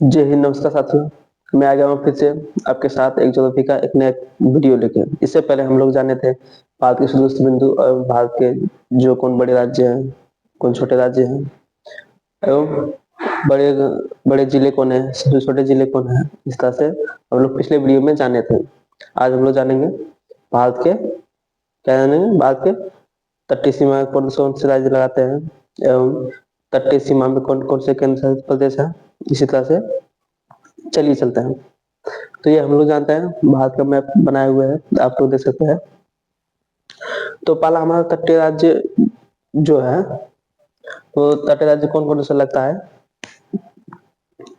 जय हिंद, नमस्कार साथियों। मैं आ गया हूँ फिर से आपके साथ एक ज्योग्राफी का एक नया वीडियो लेके। इससे पहले हम लोग जाने थे भारत के सुदूर बिंदु और भारत के जो कौन बड़े राज्य हैं, कौन छोटे राज्य हैं एवं बड़े बड़े जिले कौन है, सबसे छोटे जिले कौन है। इस तरह से हम लोग पिछले वीडियो में जाने थे। आज हम लोग जानेंगे भारत के क्या जानेंगे भारत के तटीय सीमा में कौन कौन से राज्य लगाते हैं एवं तटीय सीमा में कौन कौन से केंद्र शासित प्रदेश है। इसी तरह से चलिए चलते हैं। तो ये हम लोग जानते हैं, भारत का मैप बनाए हुए है, आप लोग देख सकते हैं। तो पहला हमारा तटीय राज्य जो है वो तटीय राज्य कौन कौन सा लगता है।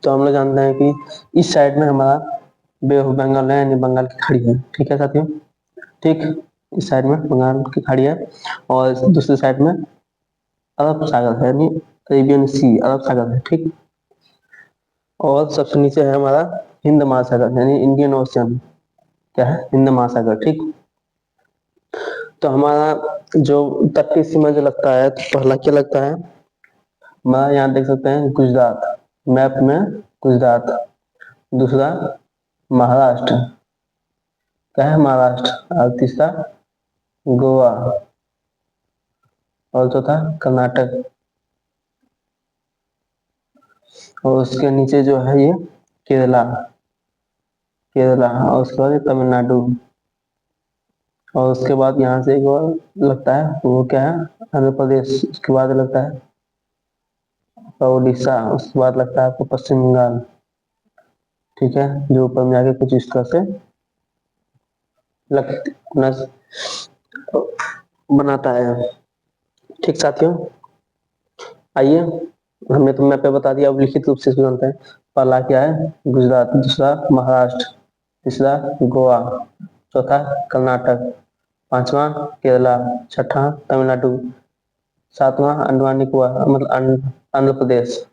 तो हम लोग जानते हैं कि इस साइड में हमारा बे ऑफ बंगाल है, यानी बंगाल की खाड़ी है। ठीक है साथियों, ठीक। इस साइड में बंगाल की खाड़ी है और दूसरी साइड में अरब सागर है, यानी अरेबियन सी, अरब सागर है। ठीक। और सबसे नीचे है हमारा हिंद महासागर, यानी इंडियन ओशियन। क्या है? हिंद महासागर। ठीक। तो हमारा जो तटीय सीमा जो लगता है, तो पहला क्या लगता है हमारा, यहाँ देख सकते हैं गुजरात, मैप में गुजरात। दूसरा महाराष्ट्र, क्या है? महाराष्ट्र। और तीसरा गोवा और चौथा कर्नाटक। और उसके नीचे जो है ये केरला, केरला। और उसके बाद तमिलनाडु। और उसके बाद यहाँ से एक और लगता है, वो क्या है? आंध्र प्रदेश। उसके बाद लगता है उड़ीसा। उसके बाद लगता है आपको पश्चिम बंगाल। ठीक है, जो ऊपर में आगे कुछ इस तरह से बनाता है। ठीक साथियों, आइए, हमने तो मैप पे बता दिया, अब लिखित रूप से इसको जानते हैं। पहला क्या है? गुजरात। दूसरा महाराष्ट्र। तीसरा गोवा। चौथा कर्नाटक। पांचवा केरला। छठा तमिलनाडु। सातवां अंडमान निकोबार मतलब आंध्र प्रदेश।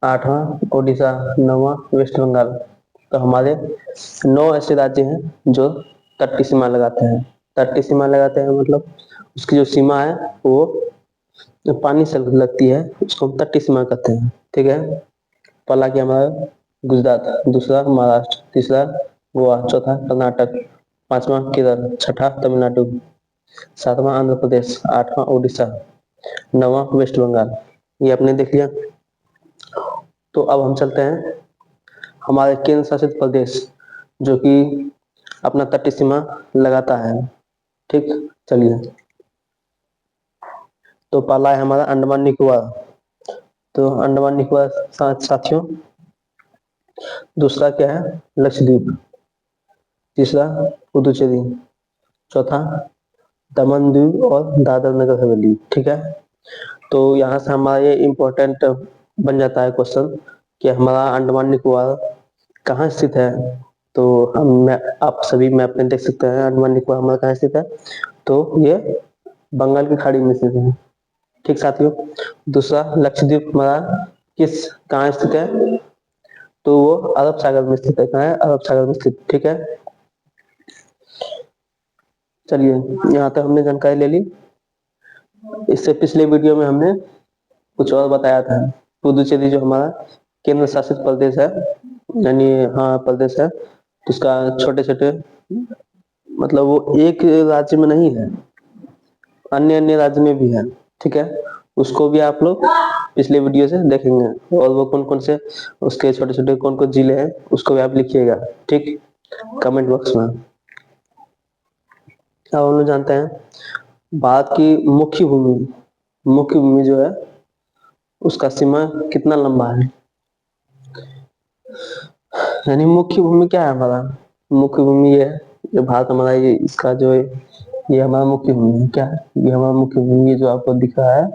आठवां ओडिशा। नौवां वेस्ट बंगाल। तो हमारे 9 ऐसे राज्य हैं जो तटीय सीमा लगाते हैं। तटीय सीमा लगाते हैं मतलब उसकी जो सीमा है वो जो पानी से लगती है, उसको हम तटीय सीमा कहते हैं। ठीक है। पहला क्या हमारा? गुजरात। दूसरा महाराष्ट्र। तीसरा गोवा। चौथा कर्नाटक। पांचवा केरल। छठा तमिलनाडु। सातवां आंध्र प्रदेश। आठवां उड़ीसा। नौवां वेस्ट बंगाल। ये आपने देख लिया। तो अब हम चलते हैं हमारे केंद्र शासित प्रदेश जो कि अपना तटीय सीमा लगाता है। ठीक, चलिए। तो पहला है हमारा अंडमान निकोबार। तो अंडमान निकोबार साथियों। दूसरा क्या है? लक्षद्वीप। तीसरा पुदुचेरी। चौथा दमन द्वीप और दादर नगर हवेली। ठीक है। तो यहाँ से हमारा ये इम्पोर्टेंट बन जाता है क्वेश्चन कि हमारा अंडमान निकोबार कहाँ स्थित है। तो आप सभी मैप में देख सकते हैं अंडमान निकोबार हमारा कहाँ स्थित है। तो ये बंगाल की खाड़ी में स्थित है। ठीक साथियों। दूसरा लक्षद्वीप हमारा कहाँ स्थित है? तो वो अरब सागर में स्थित है। कहाँ है? अरब सागर में स्थित। ठीक है। चलिए, यहाँ तक हमने जानकारी ले ली। इससे पिछले वीडियो में हमने कुछ और बताया था। पुदुचेरी जो हमारा केंद्र शासित प्रदेश है, यानी हाँ प्रदेश है, उसका छोटे छोटे मतलब वो एक राज्य में नहीं है, अन्य अन्य राज्य में भी है। ठीक है। उसको भी आप लोग पिछले वीडियो से देखेंगे और वो कौन कौन से उसके छोटे छोटे कौन कौन जिले हैं उसको भी आप लिखिएगा। ठीक, कमेंट बॉक्स में। अब हम लोग जानते हैं भारत की मुख्य भूमि जो है उसका सीमा कितना लंबा है। यानी मुख्य भूमि क्या है हमारा? मुख्य भूमि ये है, जो भारत हमारा ये इसका जो है ये हमारा मुख्य भूमि है। क्या है? ये हमारा मुख्य भूमि जो आपको दिख रहा है,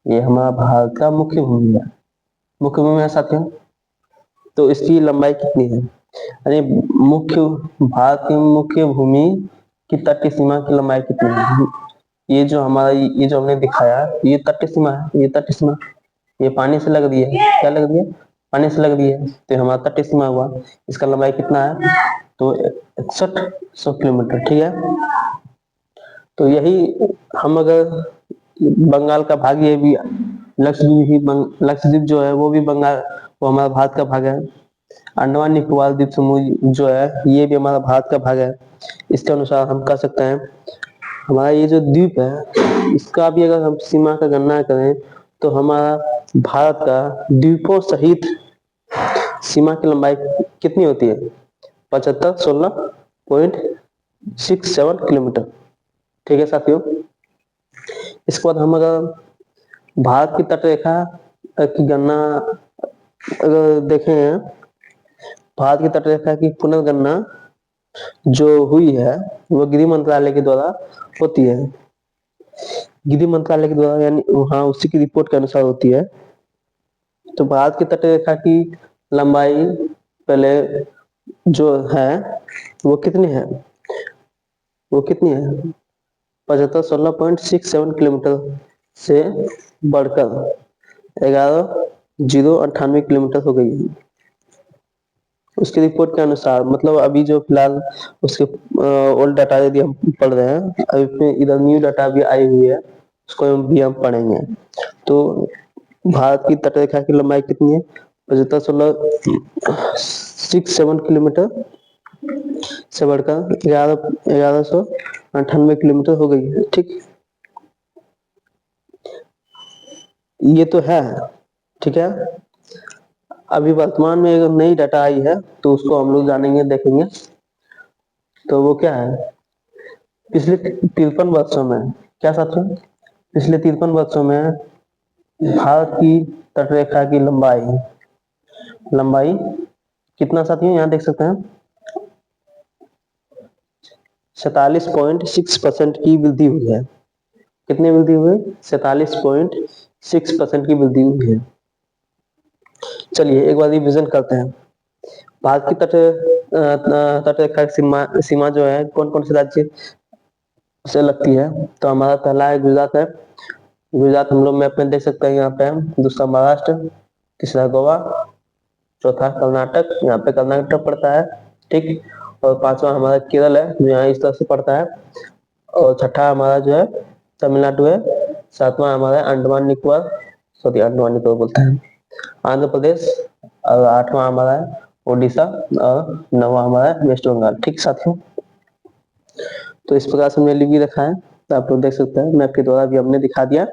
ये हमारा भारत का मुख्य भूमि है। मुख्य भूमि है साथियों। तो इसकी लंबाई कितनी है? यानी भारत की मुख्य भूमि की तटीय सीमा की लंबाई कितनी है? ये जो हमारा ये जो हमने दिखाया ये तटीय सीमा है। ये तटीय सीमा ये पानी से लग रही है। क्या लग रही है? पानी से लग रही है। तो हमारा तटीय सीमा हुआ। इसका लंबाई कितना है? तो 6100 किलोमीटर। ठीक है। तो यही हम अगर बंगाल का भाग ये भी, लक्षद्वीप जो है वो भी बंगाल, वो हमारा भारत का भाग है। अंडमान निकोबार द्वीप समूह जो है ये भी हमारा भारत का भाग है। इसके अनुसार हम कह सकते हैं हमारा ये जो द्वीप है इसका भी अगर हम सीमा का गणना करें तो हमारा भारत का द्वीपों सहित सीमा की लंबाई कितनी होती है? 75 16.67 किलोमीटर। ठीक है साथियों, इसके बाद हम अगर भारत की तटरेखा की गणना अगर देखें, भारत की तटरेखा की पुनर्गणना जो हुई है वो गृह मंत्रालय के द्वारा होती है। गृह मंत्रालय के द्वारा यानी हाँ उसी की रिपोर्ट के अनुसार होती है। तो भारत की तटरेखा की लंबाई पहले जो है वो कितनी है? वो कितनी है? 75 16.67 किलोमीटर से बढ़कर 11,098 किलोमीटर हो गई है। उसकी रिपोर्ट के अनुसार, मतलब अभी जो फिलहाल उसके ओल्ड डाटा यदि हम पढ़ रहे हैं, अभी इधर न्यू डाटा भी आई हुई है, उसको भी हम पढ़ेंगे। तो भारत की तटरेखा की लंबाई कितनी है? 75 किलोमीटर से बढ़कर 1198 किलोमीटर हो गई है। ठीक, ये तो है। ठीक है, अभी वर्तमान में एक नई डाटा आई है तो उसको हम लोग जानेंगे, देखेंगे। तो वो क्या है? पिछले 53 वर्षों में, क्या साथियों, पिछले 53 वर्षों में भारत की तटरेखा की लंबाई कितना साथियों, यहाँ देख सकते हैं 47.6% की वृद्धि हुई है। कितनी वृद्धि हुई? 47.6% की वृद्धि हुई है। चलिए एक बार रिविजन करते हैं। भारत की तटरेखा सीमा जो है कौन कौन से राज्य से लगती है? तो हमारा पहला है गुजरात है। गुजरात हम लोग मैप में देख सकते हैं यहाँ पे। दूसरा महाराष्ट्र, तीसरा गोवा, चौथा कर्नाटक, यहाँ पे कर्नाटक पड़ता है। ठीक, और पांचवा हमारा केरल है जो यहाँ इस तरह से पड़ता है। और छठा हमारा जो है तमिलनाडु है। सातवां हमारा अंडमान निकोबार, सॉरी अंडमान निकोबार बोलते हैं, आंध्र प्रदेश। और आठवां हमारा है उड़ीसा। और नौवां हमारा है वेस्ट बंगाल। ठीक साथियों, तो इस प्रकार से हमने लिख भी रखा है, तो आप लोग देख सकते हैं मैप के द्वारा भी हमने दिखा दिया।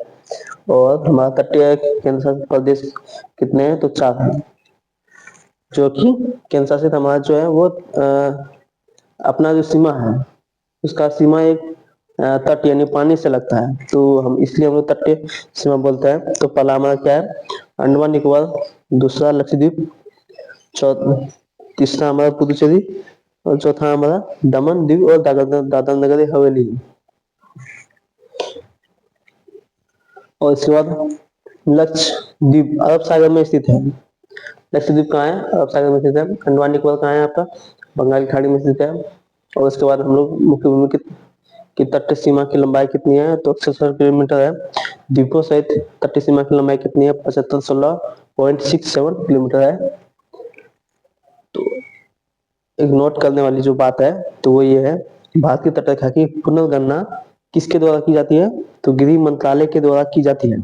और हमारा तटीय केंद्र शासित प्रदेश कितने हैं? तो 4 हैं, जो कि केंद्र शासित हमारा जो है वो अपना जो सीमा है उसका सीमा एक तट यानी पानी से लगता है, तो हम इसलिए हम लोग तटीय सीमा बोलते हैं। तो पहला हमारा क्या है? अंडमान निकोबार, दूसरा लक्षद्वीप, तीसरा हमारा पुदुचेरी, और चौथा हमारा दमन दीव और दादरा नगर हवेली। और इसके बाद लक्षद्वीप अरब सागर में स्थित है। लक्षद्वीप कहाँ है? अरब सागर में स्थित है। अंडमान निकोबार कहाँ है? आपका बंगाल की खाड़ी में स्थित है। और उसके बाद हम लोग मुख्य भूमि की तटीय सीमा की लंबाई कितनी है? तो 167 किलोमीटर है। द्वीपों सहित तटीय सीमा की लंबाई कितनी है? 75 16.67 किलोमीटर है। तो एक नोट करने वाली जो बात है तो वो ये है, भारत की तटरेखा की पुनर्गणना किसके द्वारा की जाती है? तो गृह मंत्रालय के द्वारा की जाती है।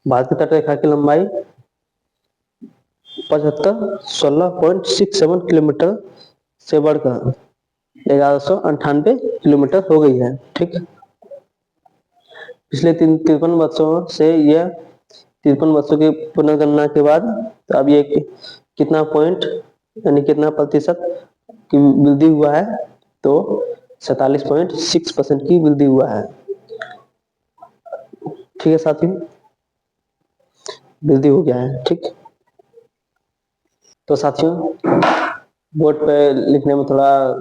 भारत की तटरेखा की लंबाई 75 16.67 किलोमीटर से बढ़कर 1198 किलोमीटर हो गई है। ठीक, पिछले 53 वर्षों से यह 53 वर्षों की पुनर्गणना के बाद तो अब ये कितना पॉइंट यानी कितना प्रतिशत की वृद्धि हुआ है? तो 47.6% की वृद्धि हुआ है। ठीक है साथियों, वृद्धि हो गया है। ठीक, तो साथियों बोर्ड पे लिखने में थोड़ा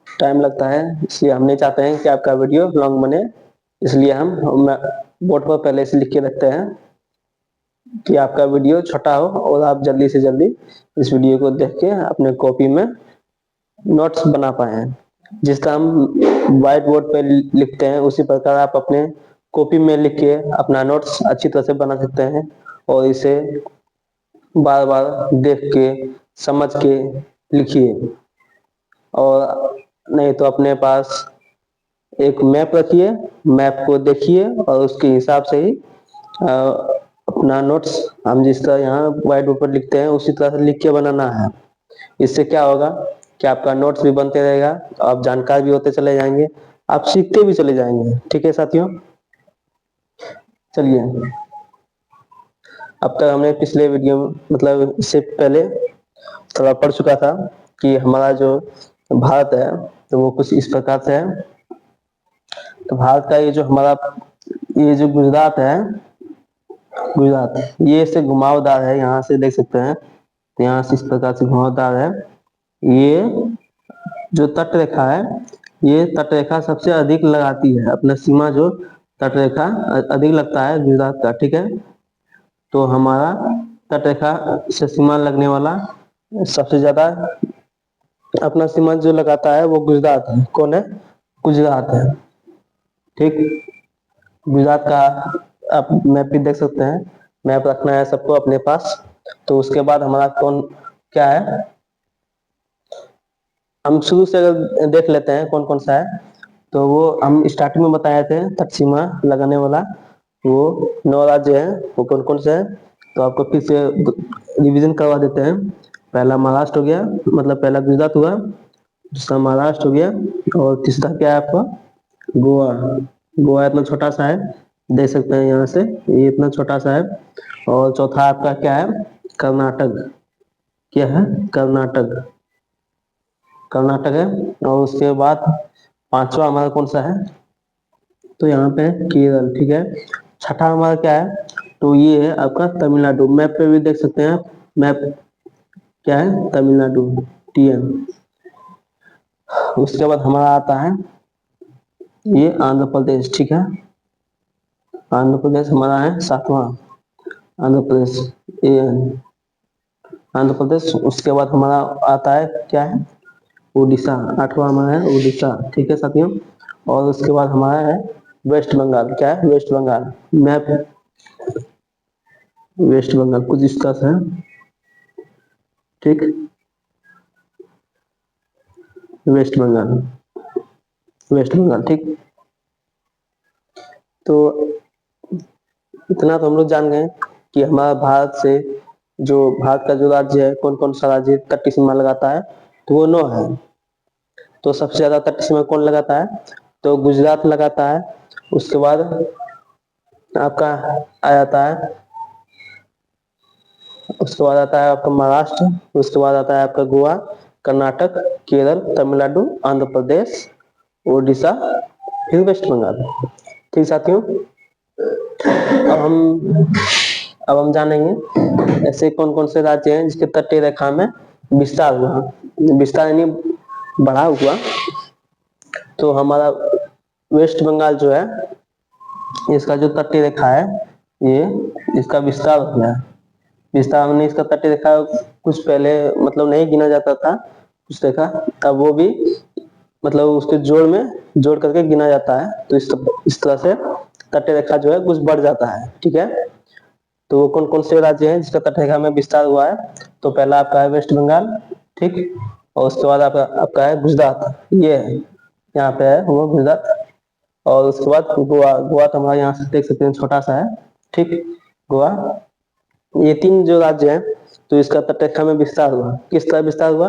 टाइम लगता है, इसलिए हम नहीं चाहते हैं कि आपका वीडियो लॉन्ग बने, इसलिए हम बोर्ड पर पहले से लिख के रखते हैं कि आपका वीडियो छोटा हो और आप जल्दी से जल्दी इस वीडियो को देख के अपने कॉपी में नोट्स बना पाए। जिस तरह हम व्हाइट बोर्ड पे लिखते हैं उसी प्रकार आप अपने कॉपी में लिख के अपना नोट्स अच्छी तरह से बना सकते हैं और इसे बार बार देख के समझ के लिखिए। और नहीं तो अपने पास एक मैप रखिए, मैप को देखिए और उसके हिसाब से ही अपना नोट्स हम जिस तरह यहाँ व्हाइट बोर्ड पर लिखते हैं उसी तरह से लिख के बनाना है। इससे क्या होगा कि आपका नोट्स भी बनते रहेगा, आप जानकार भी होते चले जाएंगे, आप सीखते भी चले जाएंगे। ठीक है साथियों, चलिए अब तक हमने पिछले वीडियो में मतलब इससे पहले थोड़ा पढ़ चुका था कि हमारा जो भारत है तो वो कुछ इस प्रकार से है। तो भारत का ये जो हमारा ये जो गुजरात है, गुजरात ये से घुमावदार है, यहाँ से देख सकते हैं, तो यहाँ से इस प्रकार से घुमावदार है। ये जो तट रेखा है, ये तट रेखा सबसे अधिक लगाती है अपना सीमा, जो तट रेखा अधिक लगता है गुजरात का। ठीक है, तो हमारा तट रेखा से सीमा लगने वाला सबसे ज्यादा अपना सीमा जो लगाता है वो गुजरात है। कौन है? गुजरात है। ठीक, गुजरात का आप मैप भी देख सकते हैं, मैप रखना है सबको अपने पास। तो उसके बाद हमारा कौन क्या है, हम शुरू से अगर देख लेते हैं कौन कौन सा है। तो वो हम स्टार्टिंग में बताए थे तट सीमा लगाने वाला, वो 9 राज्य है, वो कौन कौन से है। तो आपको फिर से रिवीजन करवा देते हैं। पहला महाराष्ट्र हो गया, मतलब पहला गुजरात हुआ, दूसरा महाराष्ट्र हो गया, और तीसरा क्या है आपका? गोवा। गोवा इतना छोटा सा है, देख सकते हैं यहाँ से, ये इतना छोटा सा है। और चौथा आपका क्या है? कर्नाटक। क्या है? कर्नाटक, कर्नाटक है। और उसके बाद पांचवा हमारा कौन सा है? तो यहाँ पे केरल। ठीक है, छठा हमारा क्या है? तो ये है आपका तमिलनाडु। मैप पे भी देख सकते हैं आप, मैप क्या है? तमिलनाडु, TN। उसके बाद हमारा आता है ये आंध्र प्रदेश। ठीक है, आंध्र प्रदेश हमारा है सातवां, आंध्र प्रदेश, AN, आंध्र प्रदेश। उसके बाद हमारा आता है क्या है? उड़ीसा, आठवां हमारा है उड़ीसा। ठीक है साथियों, और उसके बाद हमारा है वेस्ट बंगाल। क्या है? वेस्ट बंगाल। मैप वेस्ट बंगाल कुछ इस तरह से है। ठीक, वेस्ट बंगाल, वेस्ट बंगाल। ठीक, तो इतना तो हम लोग जान गए कि हमारा भारत से जो भारत का जो राज्य है, कौन कौन सा राज्य तटीय सीमा लगाता है, तो वो 9 है। तो सबसे ज्यादा तटीय सीमा कौन लगाता है? तो गुजरात लगाता है। उसके बाद आपका आ जाता है, उसके बाद आता है आपका महाराष्ट्र, उसके बाद आता है आपका गोवा, कर्नाटक, केरल, तमिलनाडु, आंध्र प्रदेश, उड़ीसा, फिर वेस्ट बंगाल। ठीक साथियों, अब हम जानेंगे ऐसे कौन कौन से राज्य हैं जिसके तटीय रेखा में विस्तार हुआ, विस्तार यानी बढ़ा हुआ। तो हमारा वेस्ट बंगाल जो है, इसका जो तटीय रेखा है, ये इसका विस्तार हो गया। विस्तार हमने इसका तटीय रेखा कुछ पहले मतलब नहीं गिना जाता था कुछ रेखा, अब वो भी मतलब उसके जोड़ में जोड़ करके गिना जाता है। तो इस तरह से तटीय रेखा जो है कुछ बढ़ जाता है। ठीक है, तो वो कौन कौन से राज्य हैं जिसका तटीय रेखा में विस्तार हुआ है? तो पहला आपका है वेस्ट बंगाल। ठीक, और उसके बाद आपका है गुजरात, ये है यहाँ पे है वो गुजरात। और उसके बाद गोवा। गोवा तो हमारा यहाँ से देख सकते हैं छोटा सा है। ठीक, गोवा। ये 3 जो राज्य हैं, तो इसका तटीय रेखा में विस्तार हुआ। किस तरह विस्तार हुआ?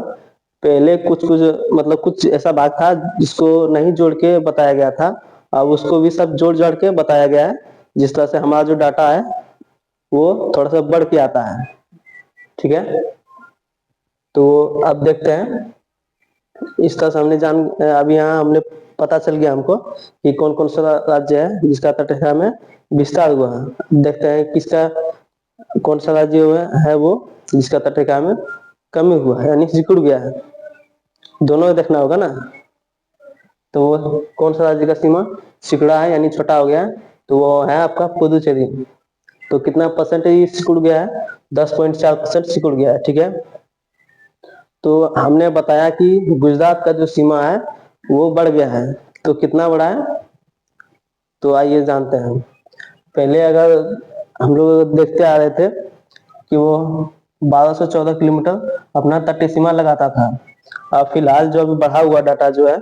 पहले कुछ कुछ मतलब कुछ ऐसा भाग था जिसको नहीं जोड़ के बताया गया था, अब उसको भी सब जोड़ जोड़ के बताया गया है, जिस तरह से हमारा जो डाटा है वो थोड़ा सा बढ़ के आता है। ठीक है, तो अब देखते हैं इस तरह से हमने अभी यहाँ हमने पता चल गया हमको कि कौन कौन सा राज्य है जिसका तटीय रेखा में विस्तार हुआ है। देखते हैं किसका कौन सा राज्य है वो जिसका तटीय रेखा में कमी हुआ है यानी सिकुड़ गया है। दोनों देखना होगा ना। तो वो कौन सा राज्य का सीमा सिकुड़ा है यानी छोटा हो गया है? तो वो है आपका पुदुचेरी। तो कितना परसेंटेज सिकुड़ गया है? 10.4% सिकुड़ गया है। ठीक है, तो हमने बताया कि गुजरात का जो सीमा है वो बढ़ गया है, तो कितना बढ़ा है? तो आइए जानते हैं। पहले अगर हम लोग देखते आ रहे थे कि वो 1214 किलोमीटर अपना तटीय सीमा लगाता था। अब फिलहाल जो अभी बढ़ा हुआ डाटा जो है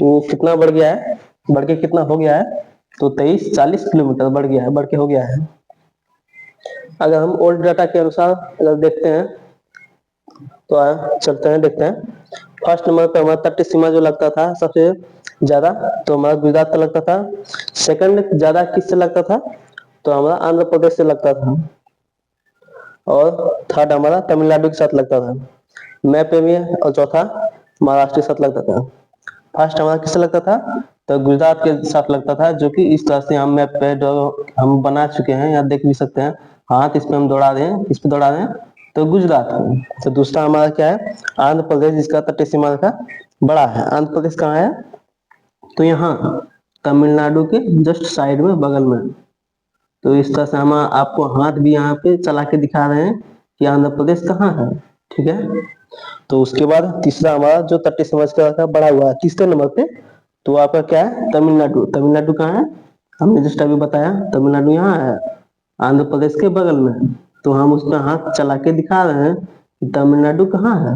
वो कितना बढ़ गया है? बढ़ के कितना हो गया है, तो 2340 किलोमीटर बढ़ गया है, बढ़ के हो गया है। अगर हम ओल्ड डाटा के अनुसार अगर देखते हैं तो चलते हैं देखते हैं। फर्स्ट नंबर पे हमारा तटीय सीमा जो लगता था सबसे ज्यादा, तो हमारा गुजरात से लगता था। सेकंड ज्यादा किससे लगता था, तो हमारा आंध्र प्रदेश से लगता था। और थर्ड हमारा तमिलनाडु के साथ लगता था मैप पे भी है, और चौथा महाराष्ट्र के साथ लगता था। फर्स्ट हमारा किससे लगता था, तो गुजरात के साथ लगता था, जो कि इस तरह से हम मैप पे जो हम बना चुके हैं, यहाँ देख भी सकते हैं, हाथ इस पे हम दौड़ा दें, इस पे दौड़ा दें तो गुजरात में। तो दूसरा हमारा क्या है, आंध्र प्रदेश, जिसका तटीय सीमा का बड़ा है। आंध्र प्रदेश कहाँ है, तो यहाँ तमिलनाडु के जस्ट साइड में, बगल में। तो इस तरह से हम आपको हाथ भी यहाँ पे चला के दिखा रहे हैं कि आंध्र प्रदेश कहाँ है, ठीक है। तो उसके बाद तीसरा हमारा जो तटीय सीमा का बड़ा हुआ है तीसरे नंबर पे, तो आपका क्या है, तमिलनाडु। तमिलनाडु कहाँ है, हमने जस्ट अभी बताया, तमिलनाडु यहाँ है आंध्र प्रदेश के बगल में। तो हम उसका हाथ चला के दिखा रहे हैं कि तमिलनाडु कहाँ है,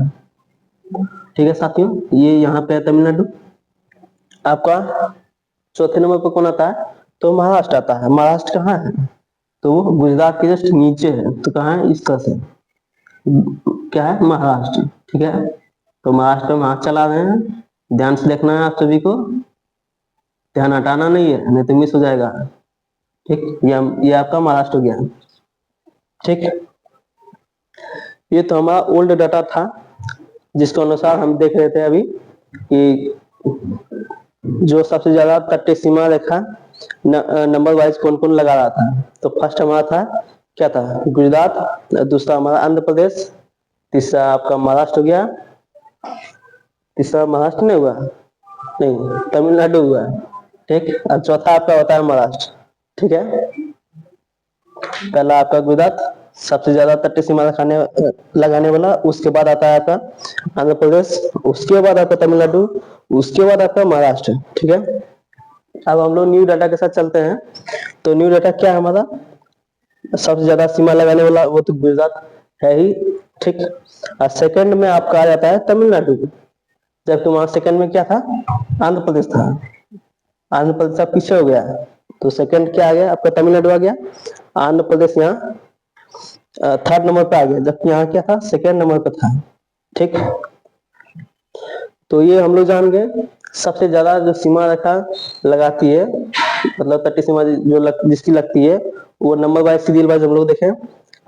ठीक है साथियों, ये यहाँ पे है तमिलनाडु। आपका चौथे नंबर पर कौन आता है, तो महाराष्ट्र आता है। महाराष्ट्र कहाँ है, तो वो गुजरात के जस्ट नीचे है। तो कहाँ है, इस तरह से क्या है, महाराष्ट्र, ठीक है। तो महाराष्ट्र में हाथ चला रहे हैं, ध्यान से देखना है आप सभी को, ध्यान हटाना नहीं है, नहीं तो मिस हो जाएगा, ठीक। ये आपका महाराष्ट्र हो गया, ठीक। ये तो हमारा ओल्ड डाटा था, जिसके अनुसार हम देख रहे थे अभी कि जो सबसे ज्यादा तटीय सीमा रेखा नंबर वाइज कौन कौन लगा रहा था। तो फर्स्ट हमारा था क्या था, गुजरात। दूसरा हमारा आंध्र प्रदेश। तीसरा आपका महाराष्ट्र हो गया। तीसरा महाराष्ट्र नहीं हुआ, नहीं, तमिलनाडु हुआ, ठीक। और चौथा आपका होता है महाराष्ट्र, ठीक है। पहला आपका गुजरात, सबसे ज्यादा तटीय सीमा लगाने वाला। उसके बाद आता है आपका आंध्र प्रदेश, उसके बाद आपका तमिलनाडु, उसके बाद आपका महाराष्ट्र, ठीक है। अब हम लोग न्यू डाटा के साथ चलते हैं। तो न्यू डाटा क्या है हमारा, सबसे ज्यादा सीमा लगाने वाला वो तो गुजरात है ही, ठीक। और सेकंड में आपका आ जाता है तमिलनाडु, जबकि वहां सेकंड में क्या था, आंध्र प्रदेश था। आंध्र प्रदेश अब पीछे हो गया, तो सेकंड क्या आ गया आपका, तमिलनाडु आ गया। आंध्र प्रदेश यहाँ थर्ड नंबर पे आ गया, जबकि यहाँ क्या था, सेकंड नंबर पे था, ठीक। तो ये हम लोग जान गए सबसे ज्यादा जो सीमा रेखा लगाती है, मतलब तटीय सीमा जिसकी लगती है, वो नंबर वाइज सीरियल वाइज हम लोग देखें।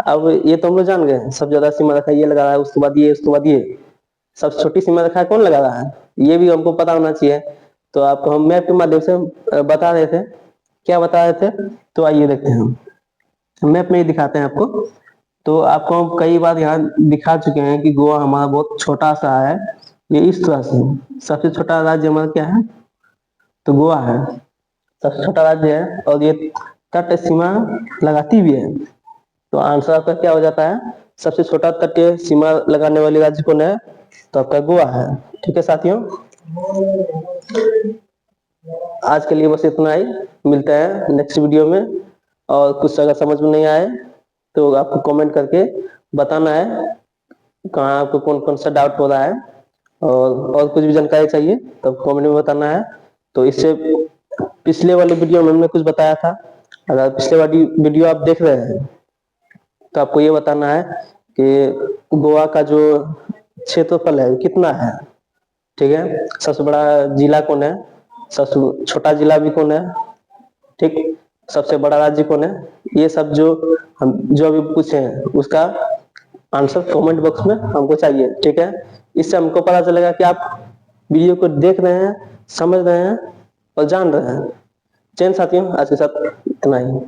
अब ये तो हम लोग जान गए सबसे ज्यादा सीमा रेखा ये लगा रहा है, उसके बाद ये, उसके बाद ये। सबसे छोटी सीमा रेखा कौन लगा रहा है, ये भी हमको पता होना चाहिए। तो आपको हम मैप के माध्यम से बता रहे थे, क्या बता रहे थे, तो आइए देखते हैं। हम मैप में ही दिखाते हैं आपको। तो आपको हम कई बार यहाँ दिखा चुके हैं कि गोवा हमारा बहुत छोटा सा है। ये इस तरह से सबसे छोटा राज्य हमारा क्या है, तो गोवा है, सबसे छोटा राज्य है, और ये तट सीमा लगाती भी है। तो आंसर आपका क्या हो जाता है, सबसे छोटा तटीय सीमा लगाने वाली राज्य कौन है, तो आपका गोवा है, ठीक है साथियों। आज के लिए बस इतना ही, मिलते हैं नेक्स्ट वीडियो में। और कुछ अगर समझ में नहीं आए तो आपको कमेंट करके बताना है कहाँ आपको कौन कौन सा डाउट हो रहा है, और कुछ भी जानकारी चाहिए तो कमेंट में बताना है। तो इससे पिछले वाले वीडियो में हमने कुछ बताया था, अगर पिछले वाली वीडियो आप देख रहे हैं तो आपको ये बताना है कि गोवा का जो क्षेत्रफल है कितना है, ठीक है। सबसे बड़ा जिला कौन है, सबसे छोटा जिला भी कौन है, ठीक। सबसे बड़ा राज्य कौन है, ये सब जो अभी पूछे हैं उसका आंसर कमेंट बॉक्स में हमको चाहिए, ठीक है। इससे हमको पता चलेगा कि आप वीडियो को देख रहे हैं, समझ रहे हैं और जान रहे हैं। चैन साथियों, आज के साथ इतना ही।